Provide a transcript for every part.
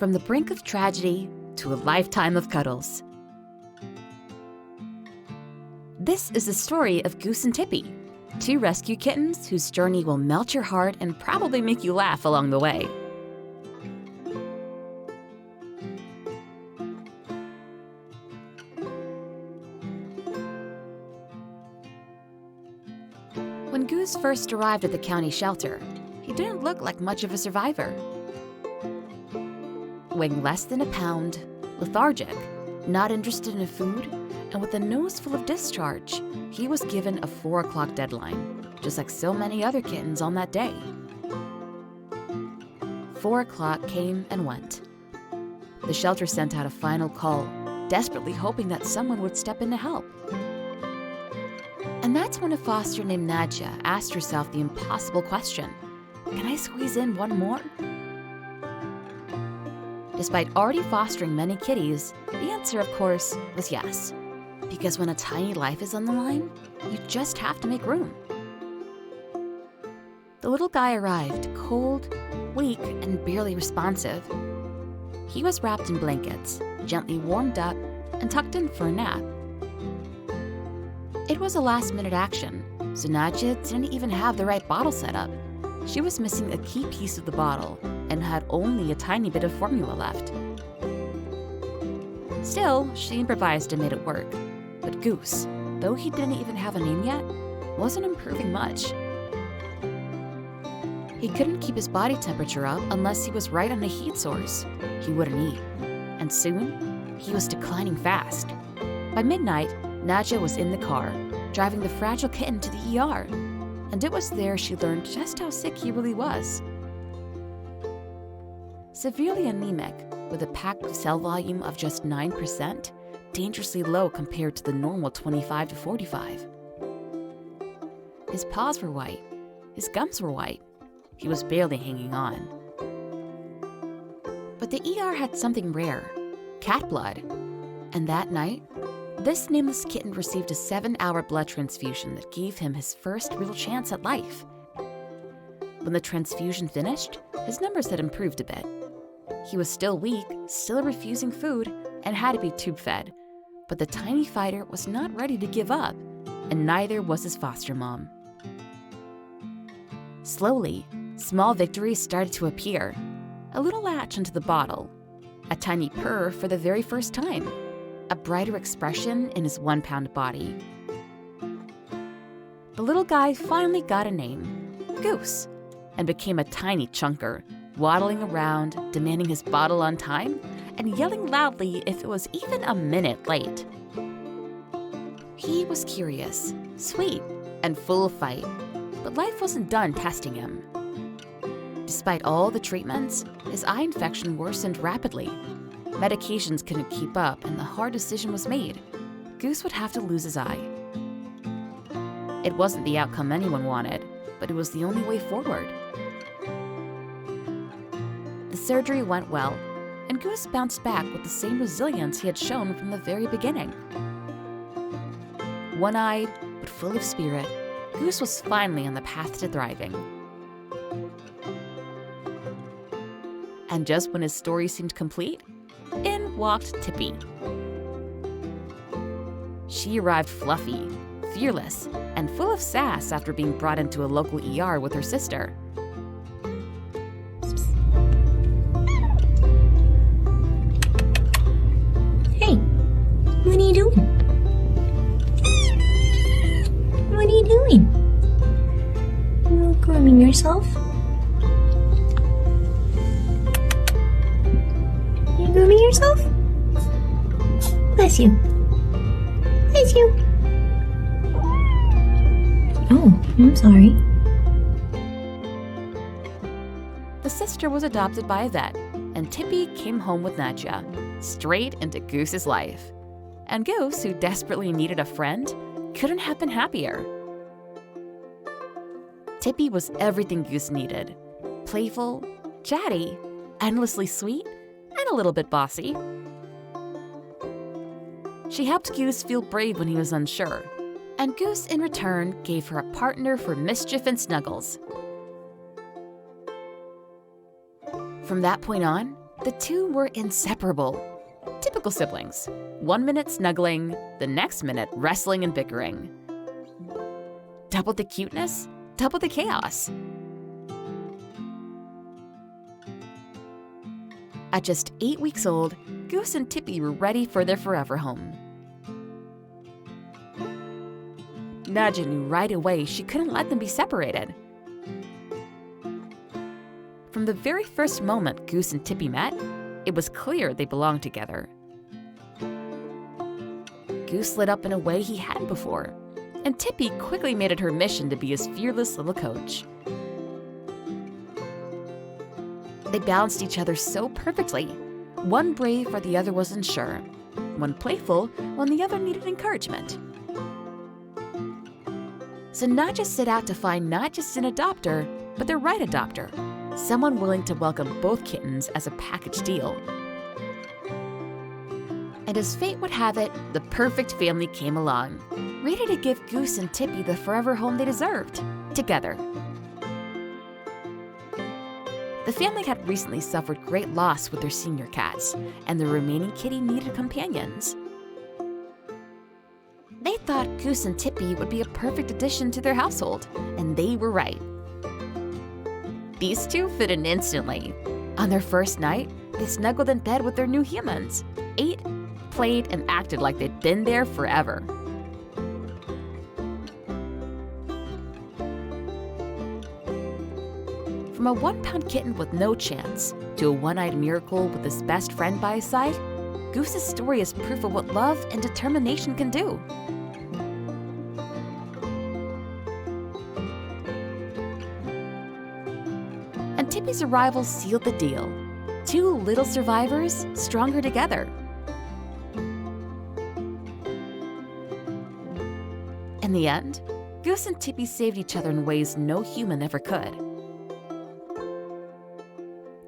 From the brink of tragedy to a lifetime of cuddles. This is the story of Goose and Tippy, two rescue kittens whose journey will melt your heart and probably make you laugh along the way. When Goose first arrived at the county shelter, he didn't look like much of a survivor. Weighing less than a pound, lethargic, not interested in food, and with a nose full of discharge, he was given a 4 o'clock deadline, just like so many other kittens on that day. 4 o'clock came and went. The shelter sent out a final call, desperately hoping that someone would step in to help. And that's when a foster named Nadja asked herself the impossible question, can I squeeze in one more? Despite already fostering many kitties, the answer, of course, was yes. Because when a tiny life is on the line, you just have to make room. The little guy arrived, cold, weak, and barely responsive. He was wrapped in blankets, gently warmed up, and tucked in for a nap. It was a last-minute action, so Nadja didn't even have the right bottle set up. She was missing a key piece of the bottle and had only a tiny bit of formula left. Still, she improvised and made it work. But Goose, though he didn't even have a name yet, wasn't improving much. He couldn't keep his body temperature up unless he was right on a heat source. He wouldn't eat. And soon, he was declining fast. By midnight, Nadja was in the car, driving the fragile kitten to the ER. And it was there she learned just how sick he really was. Severely anemic, with a packed cell volume of just 9%, dangerously low compared to the normal 25 to 45. His paws were white, his gums were white. He was barely hanging on. But the ER had something rare, cat blood. And that night, this nameless kitten received a 7-hour blood transfusion that gave him his first real chance at life. When the transfusion finished, his numbers had improved a bit. He was still weak, still refusing food, and had to be tube-fed. But the tiny fighter was not ready to give up, and neither was his foster mom. Slowly, small victories started to appear. A little latch into the bottle, a tiny purr for the very first time, a brighter expression in his 1-pound body. The little guy finally got a name, Goose, and became a tiny chunker, waddling around, demanding his bottle on time, and yelling loudly if it was even a minute late. He was curious, sweet, and full of fight, but life wasn't done testing him. Despite all the treatments, his eye infection worsened rapidly. Medications couldn't keep up, and the hard decision was made. Goose would have to lose his eye. It wasn't the outcome anyone wanted, but it was the only way forward. The surgery went well, and Goose bounced back with the same resilience he had shown from the very beginning. One-eyed, but full of spirit, Goose was finally on the path to thriving. And just when his story seemed complete, in walked Tippy. She arrived fluffy, fearless, and full of sass after being brought into a local ER with her sister. Hey, what are you doing? What are you doing? You grooming yourself? You grooming yourself? Bless you. Bless you. Oh, I'm sorry. The sister was adopted by a vet, and Tippy came home with Nadja, straight into Goose's life. And Goose, who desperately needed a friend, couldn't have been happier. Tippy was everything Goose needed. Playful, chatty, endlessly sweet, and a little bit bossy. She helped Goose feel brave when he was unsure, and Goose in return gave her a partner for mischief and snuggles. From that point on, The two were inseparable. Typical siblings. 1 minute snuggling, the next minute wrestling and bickering. Double the cuteness, double the chaos. At just 8 weeks old, Goose and Tippy were ready for their forever home. Nadja knew right away she couldn't let them be separated. From the very first moment Goose and Tippy met, it was clear they belonged together. Goose lit up in a way he hadn't before, and Tippy quickly made it her mission to be his fearless little coach. They balanced each other so perfectly. One brave where the other was unsure, one playful when the other needed encouragement. So Nadja set out to find not just an adopter, but the right adopter, someone willing to welcome both kittens as a package deal. And as fate would have it, the perfect family came along, ready to give Goose and Tippy the forever home they deserved, together. The family had recently suffered great loss with their senior cats, and the remaining kitty needed companions. They thought Goose and Tippy would be a perfect addition to their household, and they were right. These two fit in instantly. On their first night, they snuggled in bed with their new humans, ate, played, and acted like they'd been there forever. From a 1-pound kitten with no chance to a one-eyed miracle with his best friend by his side, Goose's story is proof of what love and determination can do. And Tippy's arrival sealed the deal. 2 little survivors, stronger together. In the end, Goose and Tippy saved each other in ways no human ever could.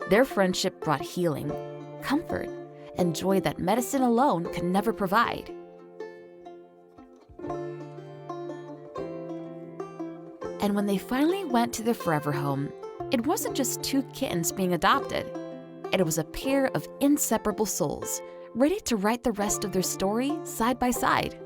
Their friendship brought healing, comfort, and joy that medicine alone could never provide. And when they finally went to their forever home, it wasn't just 2 kittens being adopted. It was a pair of inseparable souls, ready to write the rest of their story side by side.